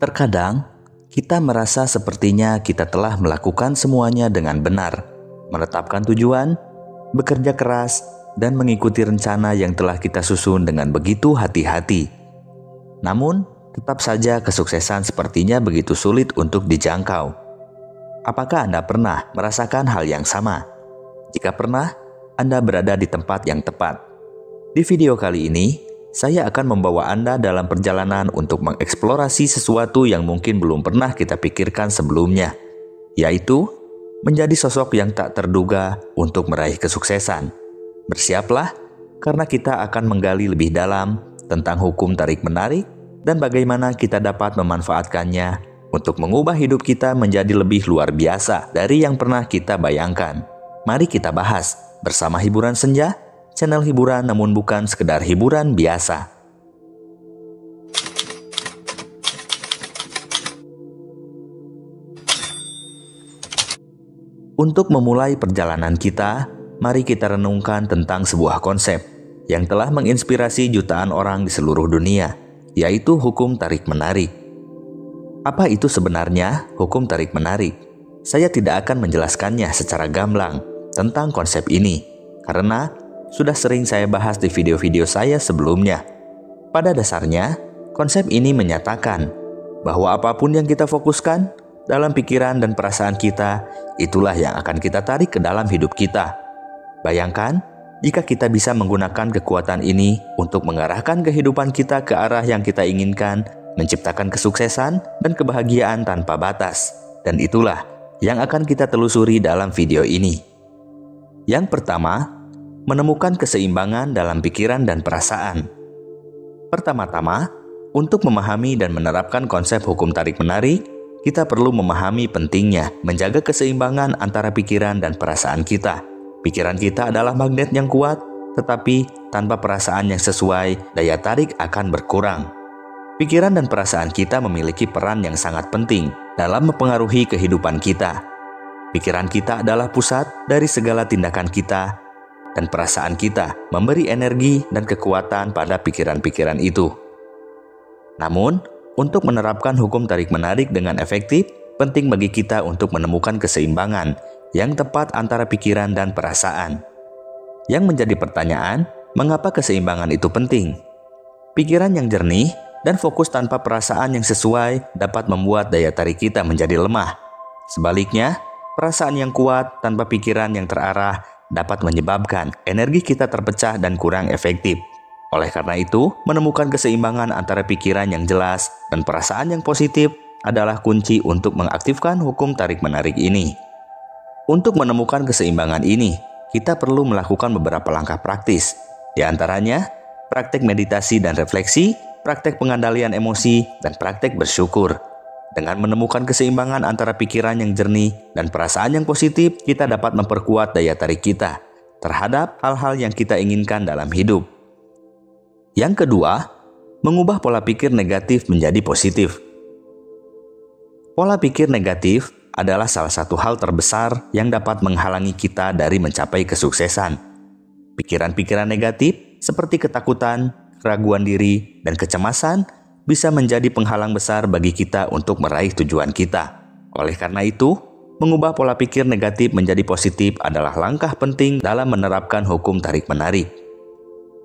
Terkadang, kita merasa sepertinya kita telah melakukan semuanya dengan benar, menetapkan tujuan, bekerja keras, dan mengikuti rencana yang telah kita susun dengan begitu hati-hati. Namun, tetap saja kesuksesan sepertinya begitu sulit untuk dijangkau. Apakah Anda pernah merasakan hal yang sama? Jika pernah, Anda berada di tempat yang tepat. Di video kali ini, saya akan membawa Anda dalam perjalanan untuk mengeksplorasi sesuatu yang mungkin belum pernah kita pikirkan sebelumnya, yaitu menjadi sosok yang tak terduga untuk meraih kesuksesan. Bersiaplah, karena kita akan menggali lebih dalam tentang hukum tarik-menarik dan bagaimana kita dapat memanfaatkannya untuk mengubah hidup kita menjadi lebih luar biasa dari yang pernah kita bayangkan. Mari kita bahas bersama Hiburan Senja, channel hiburan namun bukan sekedar hiburan biasa. Untuk memulai perjalanan kita, mari kita renungkan tentang sebuah konsep yang telah menginspirasi jutaan orang di seluruh dunia, yaitu hukum tarik-menarik. Apa itu sebenarnya hukum tarik-menarik? Saya tidak akan menjelaskannya secara gamblang tentang konsep ini, karena sudah sering saya bahas di video-video saya sebelumnya. Pada dasarnya, konsep ini menyatakan bahwa apapun yang kita fokuskan dalam pikiran dan perasaan kita, itulah yang akan kita tarik ke dalam hidup kita. Bayangkan, jika kita bisa menggunakan kekuatan ini untuk mengarahkan kehidupan kita ke arah yang kita inginkan, menciptakan kesuksesan dan kebahagiaan tanpa batas. Dan itulah yang akan kita telusuri dalam video ini. Yang pertama, menemukan keseimbangan dalam pikiran dan perasaan. Pertama-tama, untuk memahami dan menerapkan konsep hukum tarik-menarik, kita perlu memahami pentingnya menjaga keseimbangan antara pikiran dan perasaan kita. Pikiran kita adalah magnet yang kuat, tetapi tanpa perasaan yang sesuai, daya tarik akan berkurang. Pikiran dan perasaan kita memiliki peran yang sangat penting dalam mempengaruhi kehidupan kita. Pikiran kita adalah pusat dari segala tindakan kita, dan perasaan kita memberi energi dan kekuatan pada pikiran-pikiran itu. Namun, untuk menerapkan hukum tarik-menarik dengan efektif, penting bagi kita untuk menemukan keseimbangan yang tepat antara pikiran dan perasaan. Yang menjadi pertanyaan, mengapa keseimbangan itu penting? Pikiran yang jernih dan fokus tanpa perasaan yang sesuai dapat membuat daya tarik kita menjadi lemah. Sebaliknya, perasaan yang kuat tanpa pikiran yang terarah dapat menyebabkan energi kita terpecah dan kurang efektif. Oleh karena itu, menemukan keseimbangan antara pikiran yang jelas dan perasaan yang positif adalah kunci untuk mengaktifkan hukum tarik-menarik ini. Untuk menemukan keseimbangan ini, kita perlu melakukan beberapa langkah praktis. Di antaranya, praktek meditasi dan refleksi, praktek pengendalian emosi, dan praktek bersyukur. Dengan menemukan keseimbangan antara pikiran yang jernih dan perasaan yang positif, kita dapat memperkuat daya tarik kita terhadap hal-hal yang kita inginkan dalam hidup. Yang kedua, mengubah pola pikir negatif menjadi positif. Pola pikir negatif adalah salah satu hal terbesar yang dapat menghalangi kita dari mencapai kesuksesan. Pikiran-pikiran negatif seperti ketakutan, keraguan diri, dan kecemasan bisa menjadi penghalang besar bagi kita untuk meraih tujuan kita. Oleh karena itu, mengubah pola pikir negatif menjadi positif adalah langkah penting dalam menerapkan hukum tarik-menarik.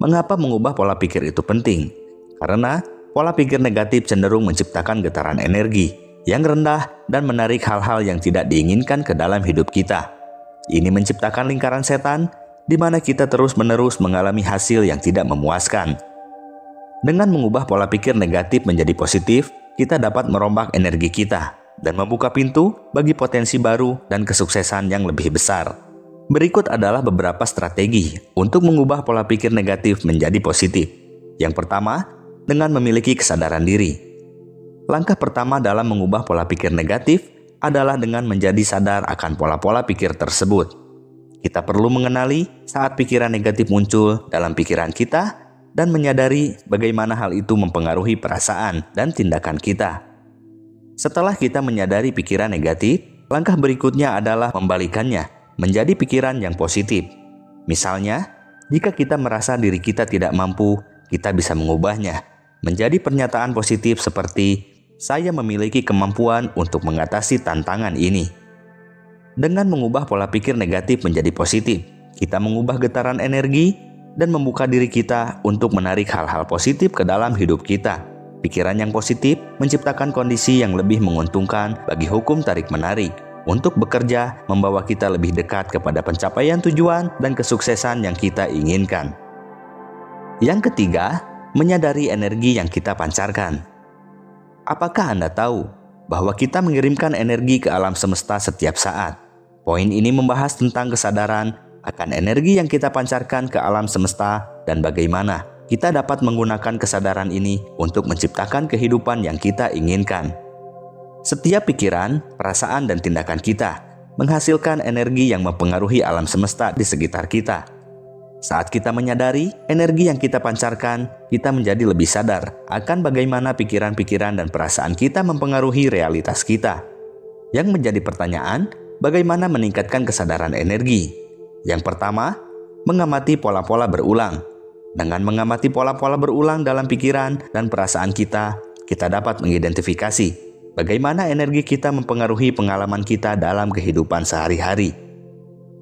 Mengapa mengubah pola pikir itu penting? Karena pola pikir negatif cenderung menciptakan getaran energi yang rendah dan menarik hal-hal yang tidak diinginkan ke dalam hidup kita. Ini menciptakan lingkaran setan di mana kita terus-menerus mengalami hasil yang tidak memuaskan. Dengan mengubah pola pikir negatif menjadi positif, kita dapat merombak energi kita dan membuka pintu bagi potensi baru dan kesuksesan yang lebih besar. Berikut adalah beberapa strategi untuk mengubah pola pikir negatif menjadi positif. Yang pertama, dengan memiliki kesadaran diri. Langkah pertama dalam mengubah pola pikir negatif adalah dengan menjadi sadar akan pola-pola pikir tersebut. Kita perlu mengenali saat pikiran negatif muncul dalam pikiran kita dan menyadari bagaimana hal itu mempengaruhi perasaan dan tindakan kita. Setelah kita menyadari pikiran negatif, langkah berikutnya adalah membalikannya menjadi pikiran yang positif. Misalnya, jika kita merasa diri kita tidak mampu, kita bisa mengubahnya menjadi pernyataan positif seperti, saya memiliki kemampuan untuk mengatasi tantangan ini. Dengan mengubah pola pikir negatif menjadi positif, kita mengubah getaran energi dan membuka diri kita untuk menarik hal-hal positif ke dalam hidup kita. Pikiran yang positif menciptakan kondisi yang lebih menguntungkan bagi hukum tarik-menarik untuk bekerja membawa kita lebih dekat kepada pencapaian tujuan dan kesuksesan yang kita inginkan. Yang ketiga, menyadari energi yang kita pancarkan. Apakah Anda tahu bahwa kita mengirimkan energi ke alam semesta setiap saat? Poin ini membahas tentang kesadaran akan energi yang kita pancarkan ke alam semesta dan bagaimana kita dapat menggunakan kesadaran ini untuk menciptakan kehidupan yang kita inginkan. Setiap pikiran, perasaan, dan tindakan kita menghasilkan energi yang mempengaruhi alam semesta di sekitar kita. Saat kita menyadari energi yang kita pancarkan, kita menjadi lebih sadar akan bagaimana pikiran-pikiran dan perasaan kita mempengaruhi realitas kita. Yang menjadi pertanyaan, bagaimana meningkatkan kesadaran energi? Yang pertama, mengamati pola-pola berulang. Dengan mengamati pola-pola berulang dalam pikiran dan perasaan kita dapat mengidentifikasi bagaimana energi kita mempengaruhi pengalaman kita dalam kehidupan sehari-hari.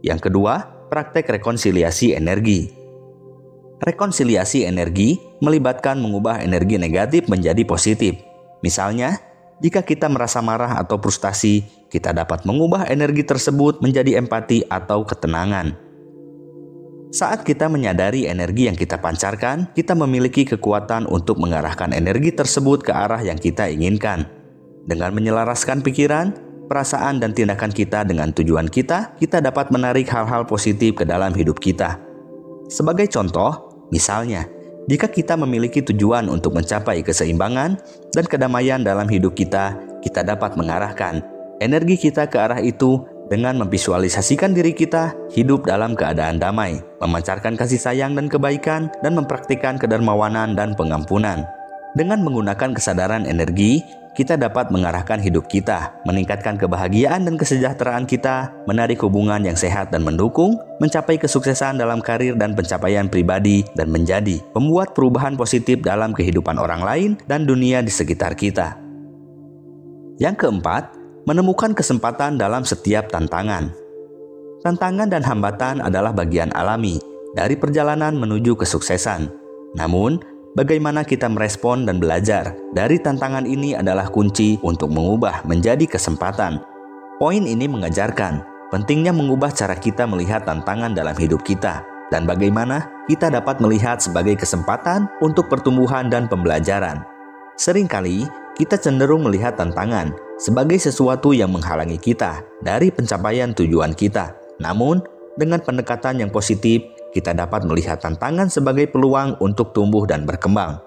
Yang kedua, praktek rekonsiliasi energi. Rekonsiliasi energi melibatkan mengubah energi negatif menjadi positif. Misalnya, jika kita merasa marah atau frustasi, kita dapat mengubah energi tersebut menjadi empati atau ketenangan. Saat kita menyadari energi yang kita pancarkan, kita memiliki kekuatan untuk mengarahkan energi tersebut ke arah yang kita inginkan. Dengan menyelaraskan pikiran, perasaan, dan tindakan kita dengan tujuan kita dapat menarik hal-hal positif ke dalam hidup kita. Sebagai contoh, misalnya, jika kita memiliki tujuan untuk mencapai keseimbangan dan kedamaian dalam hidup kita dapat mengarahkan energi kita ke arah itu dengan memvisualisasikan diri kita hidup dalam keadaan damai, memancarkan kasih sayang dan kebaikan, dan mempraktikkan kedermawanan dan pengampunan. Dengan menggunakan kesadaran energi, kita dapat mengarahkan hidup kita, meningkatkan kebahagiaan dan kesejahteraan kita, menarik hubungan yang sehat dan mendukung, mencapai kesuksesan dalam karir dan pencapaian pribadi, dan menjadi pembuat perubahan positif dalam kehidupan orang lain dan dunia di sekitar kita. Yang keempat, menemukan kesempatan dalam setiap tantangan. Tantangan dan hambatan adalah bagian alami dari perjalanan menuju kesuksesan. Namun, bagaimana kita merespon dan belajar dari tantangan ini adalah kunci untuk mengubah menjadi kesempatan. Poin ini mengajarkan pentingnya mengubah cara kita melihat tantangan dalam hidup kita dan bagaimana kita dapat melihat sebagai kesempatan untuk pertumbuhan dan pembelajaran. Seringkali kita cenderung melihat tantangan sebagai sesuatu yang menghalangi kita dari pencapaian tujuan kita. Namun, dengan pendekatan yang positif, kita dapat melihat tantangan sebagai peluang untuk tumbuh dan berkembang.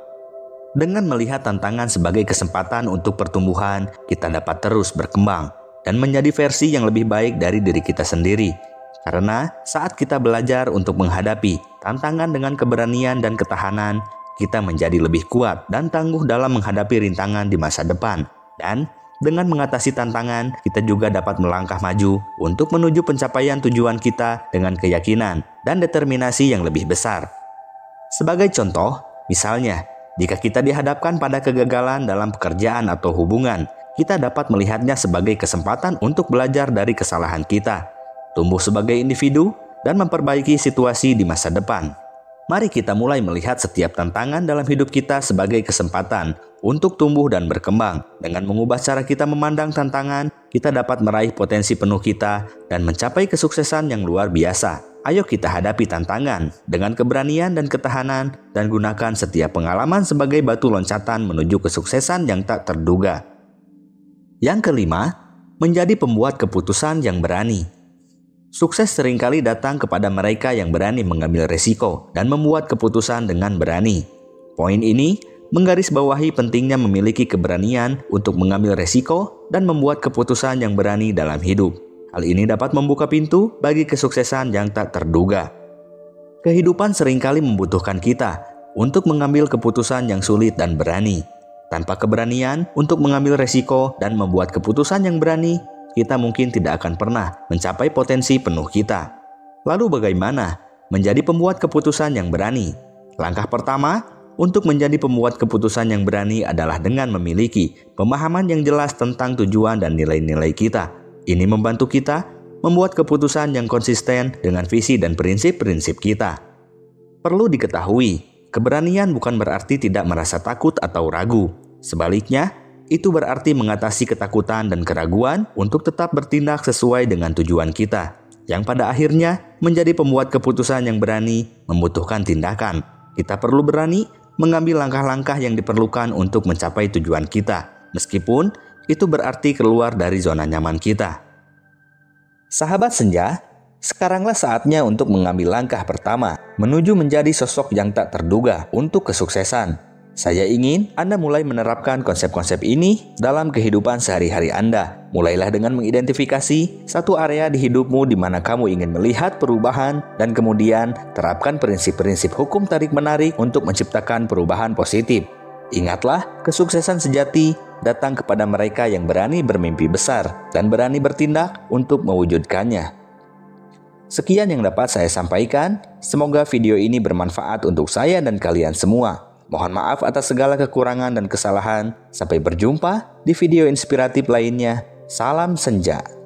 Dengan melihat tantangan sebagai kesempatan untuk pertumbuhan, kita dapat terus berkembang dan menjadi versi yang lebih baik dari diri kita sendiri. Karena saat kita belajar untuk menghadapi tantangan dengan keberanian dan ketahanan, kita menjadi lebih kuat dan tangguh dalam menghadapi rintangan di masa depan. Dan dengan mengatasi tantangan, kita juga dapat melangkah maju untuk menuju pencapaian tujuan kita dengan keyakinan dan determinasi yang lebih besar. Sebagai contoh, misalnya, jika kita dihadapkan pada kegagalan dalam pekerjaan atau hubungan, kita dapat melihatnya sebagai kesempatan untuk belajar dari kesalahan kita, tumbuh sebagai individu, dan memperbaiki situasi di masa depan. Mari kita mulai melihat setiap tantangan dalam hidup kita sebagai kesempatan untuk tumbuh dan berkembang. Dengan mengubah cara kita memandang tantangan, kita dapat meraih potensi penuh kita dan mencapai kesuksesan yang luar biasa. Ayo kita hadapi tantangan dengan keberanian dan ketahanan dan gunakan setiap pengalaman sebagai batu loncatan menuju kesuksesan yang tak terduga. Yang kelima, menjadi pembuat keputusan yang berani. Sukses seringkali datang kepada mereka yang berani mengambil resiko dan membuat keputusan dengan berani. Poin ini menggarisbawahi pentingnya memiliki keberanian untuk mengambil resiko dan membuat keputusan yang berani dalam hidup. Hal ini dapat membuka pintu bagi kesuksesan yang tak terduga. Kehidupan seringkali membutuhkan kita untuk mengambil keputusan yang sulit dan berani. Tanpa keberanian untuk mengambil resiko dan membuat keputusan yang berani, kita mungkin tidak akan pernah mencapai potensi penuh kita. Lalu bagaimana menjadi pembuat keputusan yang berani? Langkah pertama, untuk menjadi pembuat keputusan yang berani adalah dengan memiliki pemahaman yang jelas tentang tujuan dan nilai-nilai kita. Ini membantu kita membuat keputusan yang konsisten dengan visi dan prinsip-prinsip kita. Perlu diketahui, keberanian bukan berarti tidak merasa takut atau ragu. Sebaliknya, itu berarti mengatasi ketakutan dan keraguan untuk tetap bertindak sesuai dengan tujuan kita, yang pada akhirnya menjadi pembuat keputusan yang berani membutuhkan tindakan. Kita perlu berani mengambil langkah-langkah yang diperlukan untuk mencapai tujuan kita, meskipun itu berarti keluar dari zona nyaman kita. Sahabat Senja, sekaranglah saatnya untuk mengambil langkah pertama menuju menjadi sosok yang tak terduga untuk kesuksesan. Saya ingin Anda mulai menerapkan konsep-konsep ini dalam kehidupan sehari-hari Anda. Mulailah dengan mengidentifikasi satu area di hidupmu di mana kamu ingin melihat perubahan dan kemudian terapkan prinsip-prinsip hukum tarik-menarik untuk menciptakan perubahan positif. Ingatlah, kesuksesan sejati datang kepada mereka yang berani bermimpi besar dan berani bertindak untuk mewujudkannya. Sekian yang dapat saya sampaikan. Semoga video ini bermanfaat untuk saya dan kalian semua. Mohon maaf atas segala kekurangan dan kesalahan. Sampai berjumpa di video inspiratif lainnya. Salam Senja.